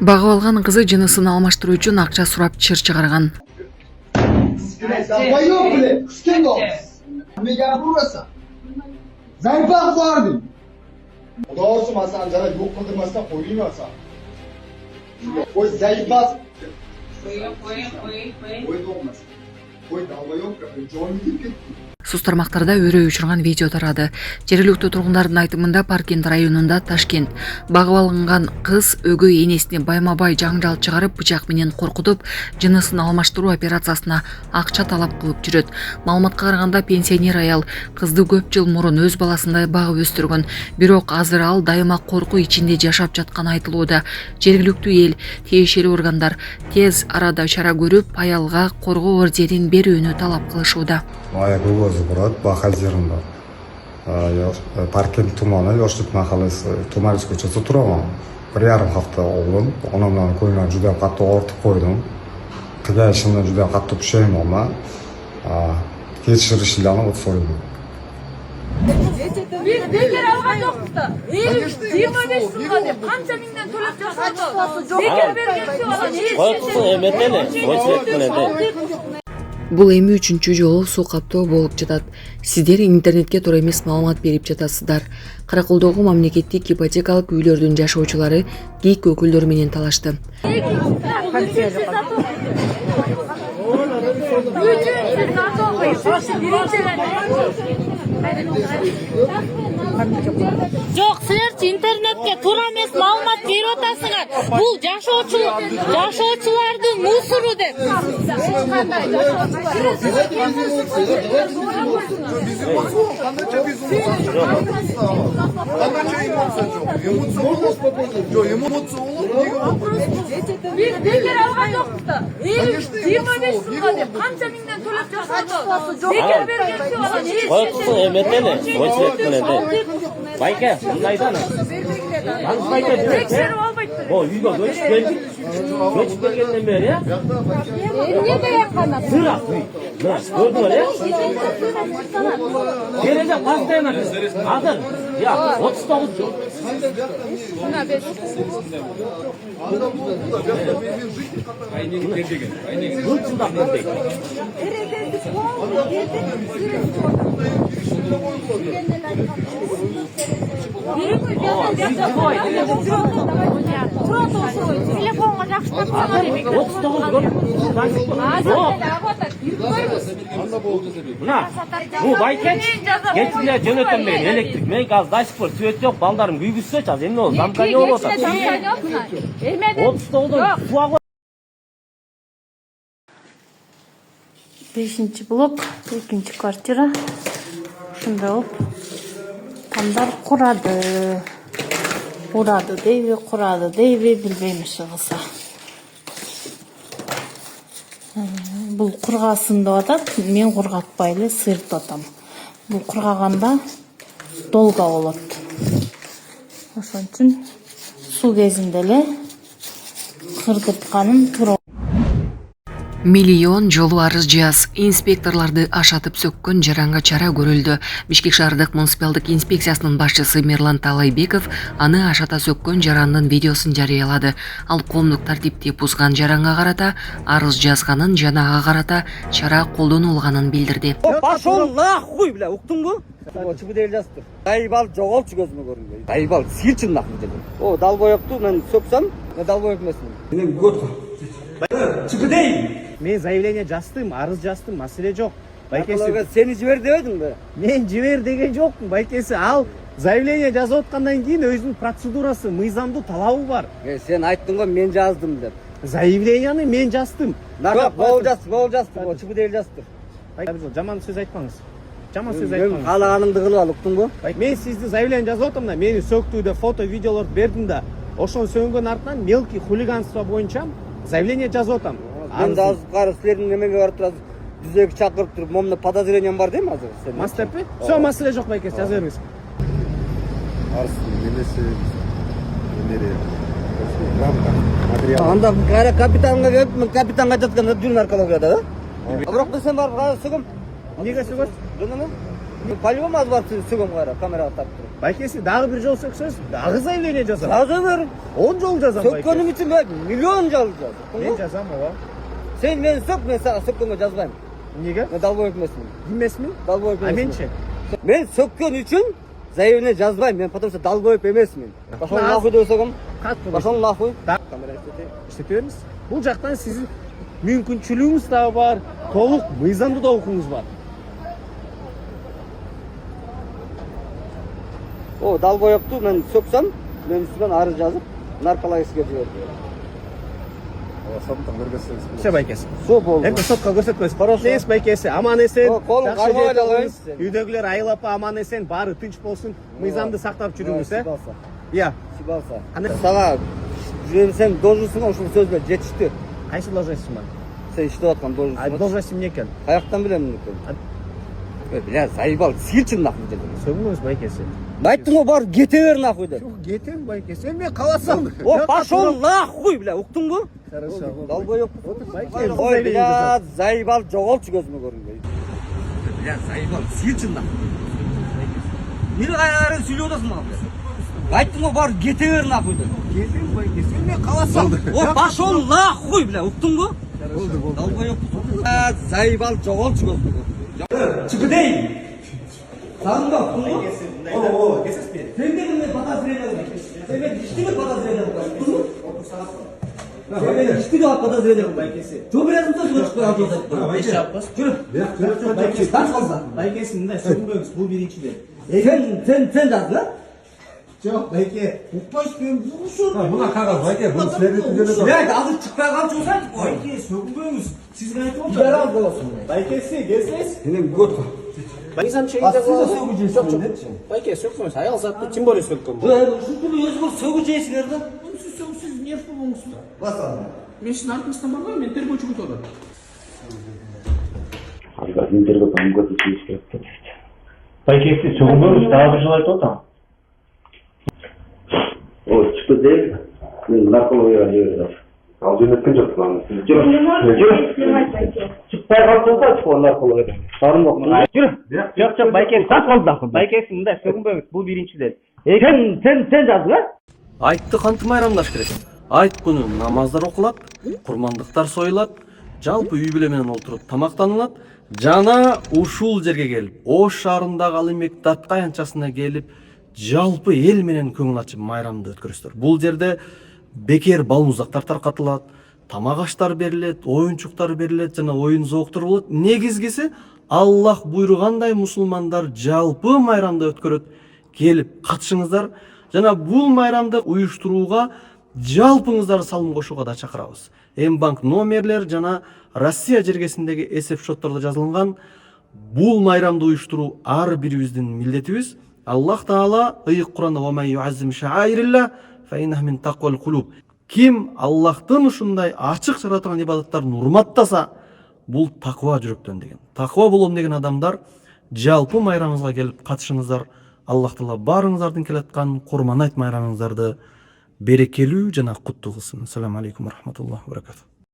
Багып алган кызы жынысын алмаштыруу үчүн акча сурап чыр чыгарган. Doğrusu masan sana yok kıldırmazsa koyayım yoksa. Koy zayıfmaz. Koy doğmaz. Koy dalga yok ya. John gidip gitti. Сус тармактарда өрөө учурган видео тарады. Жергиликтүү тургундардын айтымында Паркент районунда Ташкент багып алынган кыз өгөй энесине байма-бай жаңжал чыгарып бычак менен коркутуп, жынысын алмаштыруу операциясына акча талап кылып жүрөт. Маалыматка караганда пенсионер аял кызды көп жыл мурун өз баласындай багып өстүргөн, бирок азыр ал дайыма коркуу ичинде жашап жатканы айтылууда. Жергиликтүү эл, тиешелүү органдар тез арада чара көрүп, аялга коргоо ордерин берүүнү талап кылышууда. Город Бахазирында. Паркент туманы, Yoshlik mahallasi Tumaris ko'chasida turaman. 1,5 hafta oldin onamdan ko'nglim juda qattiq og'ritib qo'ydim. Qilgan ishimdan juda qattiq pushaymonman. Kechirishlarni o'tib so'radim. Biz bekar algan yo'qmiz da. 25 so'mga deb qancha mingdan to'lab chiqardi. Bekar bergan Бул эми 3-чү жолу суу каптоо болуп жатат. Сиздер интернетке туура эмес маалымат берип жатасыздар. Караколдогу мамлекеттик ипотекалык үйлөрдүн жашоочулары ГИК өкүлдөрү менен талашты. Жоқ, силерчи интернетке туура эмес маалымат берип атасыңар. Бул жашоочулардын мусору деп. Biz bekar algan yo'qmiz da. 25 so'mga deb qancha mingdan to'lab chiqardi. Bekar bergan Bayka, mundaydan. Tekshirib olmaydi. O, uyga ko'chib keldik. Ko'chib kelgandan beri, ya. Ne deyapman? Sıraq uy. Mana, ko'rdinglar, ya. Kelajak pastayman. Hozir, ya, 39 jil. Buna biz. Bunchundoq berdik. Telefonga жақшылап Мына, bu bayket, geçtiler jönөтөм мен электрик. Мен қазір до сих пор свет жоқ, балдарым күйгізсе, қазір эмне болду? Замка не болуп атат. 39-дон суга 5-ci blok, 2-ci kvartira. Ушундай болуп, тамдар курады дейби, билбейм иши кылса. Бул кургасын деп атат, мен кургатпай эле сыйыртып атам. Бул кургаганда долга болот. Ошон үчүн суу кезинде эле кырдыртканым туура. Миллион жолу арыз жаз. Инспекторларды ашатып сөккөн жаранга чара көрүлдү. Бишкек шаардык муниципалдык инспекциясынын башчысы Мерлан Талайбеков аны ашата сөккөн жарандын видеосун жарыялады. Ал коомдук тартипти бузган жаранга карата арыз жазганын жана ага карата чара колдонулганын билдирди. Пошел нахуй, бля, уктуңбу? Чыгып дел жазыптыр. Дайбал жоголчу көзүмө көрүнбөй. Дайбал силчин нахуй деди. О, далбоёкту мен сөксөм, далбоёк эмесмин. Мен көрдүм. Чыгып дей. Мен заявление жаздым, арыз жаздым, маселе жок. Байкеси сени жибер дебедиң бе? Мен жибер деген жокмун, байкеси. Ал заявление жазып аткандан кийин өзүнүн процедурасы, мыйзамдуу талабы бар. Сен айттың го мен жаздым деп. Заявленияны мен жаздым. Бол жазды, чыгып дел жазды. Жаман сөз айтпаңыз. Жаман сөз айтпаңыз. Каалаганыңды кылып ал, уктуң го? Мен сизди заявление жазып атам да, мени сөктүү деп фото, видеолорду бердим да. Ошон сөнгөн артынан мелкий хулиганство боюнча заявление жазып атам. Мен да азып карып силердин немеге барып турасыз. Дүзөкү чакырып туруп, момунда подозрением бар дейм азыр. Мастепи? Всё, маселе жок байкес, жаза бериңиз. Арс немесе материал. Анда кара капитанга келип, мен капитанга жатканда дүн аркалап жатат, да? Бирок сен барып сөкөм. Эмнеге сөкөсүз? Жөнөмө? По-любому аз барып сізді сөгем қара, камераға тартып тұрып. Байкесі, дағы бір жол сөксөз, дағы заявление жазам. Жаза бер. 10 жол жазам байкесі. Сөккенім үшін мен миллион жол жазам. Мен жазам, оға. Сен мені сөк, мен саған сөккенге жазбаймын. Неге? Мен далбоеб емеспін. Емесмін? Далбоеб А емеспін. мен ше? Мен сөккен үшін заявление жазбаймын. Мен потому что далбоеб емеспін. Пошел нахуй деп сөкем. Қатты Пошел нахуй. Камера істете беріңіз. Бұл жақтан сіздің мүмкіншілігіңіз да бар, толық мыйзамды да оқуыңыз бар. О, далбоебті мен сөксем, мен үстімен арыз жазып, наркологическе жіберді. Все байкесі. Со болды. Енді сотқа көрсетпесін. Хорошо. Нес байкесі, аман есен, Қолын жақсы қармай жерде алайын. болыңыз, үйдегілер айлапа аман есен, бары тынч болсын, мыйзамды сақтап жүріңіз, ә? Сибалса. Иә. Сибалса. Саға жүрем сен должностың ошыл сөзбен жетішті. Қайсы должностьсың бар? Сен іштеп жатқан А должностың. должностьсың не екен? Қаяқтан білемін екен. Бля, заебал, сиырчын нахуй деді. Сөгіңіз байкесі. Айттың ғой барып кете бер нахуй деді. Жоқ, кетем байкесі, мен қаласам. О, пошел нахуй, бля, ұқтың ба? Хорошо. Далбоеб. Байкесі, Ой, бля, заебал, жоғалтшы көзіме көрінбей. Бля, заебал, сиырчын нахуй. Нені қайры сөйлеп отырсың маған, бля? Айттың ғой барып кете бер нахуй деді. кетем байкесі, мен қаласам. О, пошел нахуй, бля, ұқтың ба? Далбоеб. Заебал, жоғалтшы көзіме көрінбей. Çıkıdayım. Sağında uktun mu? Oo, keses beni. Sen de benimle patazirene bakıyorsun. Sen beni dişti mi patazirene bakıyorsun? Sen beni dişti mi patazirene bakıyorsun? Çok biraz mı söz çıkıyor hatırladım. Bayke yapmaz. Yürü. Bayke. Kaç fazla? Baykesinde sönmüyoruz, bu birinci de. Sen yaz lan. Yok bayke. Ukbaş ben vurursun. Buna kagaz bayke, bunu seyrettiğinde Ya azıcık çıkmaya kalçıyorsan. Bayke sönmüyoruz. Siz gayet Biber al da olsun. Baykesi, gezseniz. Benim göt. Baysan şeyde sökeceğiz. Çok. Bayke sökmüyoruz. Hayal zaten kim böyle söktüm bu? Şu gibi özgür sökeceğiz nerede? Siz niye yapıyorsunuz? Basın. Ben sizin arkasından bakıyorum, ben terbiye çubuk olur. Интерге помогать керек. Байкесі сөгінбеңіз, тағы бір жыл айтып отырмын. О, шықты дейін, мен наркологияға жібердім. Ал жөнеткен жоқпын аны. Шықпай қалсаңыз айтып наркологиядан. Сарын оқымын. Жүрі. Жоқ, байкесі сат болды. Байкесі мында сөгінбеңіз, бұл биринчиден. Sen жаздың, а? Айтты кантип майрамдаш керек? Айт күнү намаздар окулат, курмандыктар союлат, жалпы үй бүлө менен олтуруп тамактанылат. Жана ушул жерге келип, Ош шаарындагы Алимбек Датка аянтчасына келип, жалпы эл менен көңүл ачып майрамды өткөрөсүздөр. Бул жерде бекер балмузактар таркатылат, тамак аштар берилет, оюнчуктар берилет жана оюн зооктор болот. Негизгиси Аллах буйругандай мусулмандар жалпы майрамды өткөрөт. Келип катышыңыздар. Жана бул майрамды уюштурууга жалпыңыздар салым кошууга да чакырабыз. М-банк номерлер жана Россия жергесиндеги эсеп шоттордо жазылган бул майрамды уюштуруу ар бирибиздин милдетибиз. Аллах Таала ыйык Куранда "Ва юаззим шаирилла фаиннах мин тaqвал кулуб". Ким Аллахтын ушундай ачык жаратылган ибадаттарын урматтаса, бул таква жүрөктөн деген. Таква болом деген адамдар жалпы майрамыбызга келип катышыңыздар. Аллах Таала барыңыздардын келаткан Курман айт майрамыңыздарды берекелүү жана куттуу кылсын. Ассаламу алейкум ва рахматуллахи ва баракатух.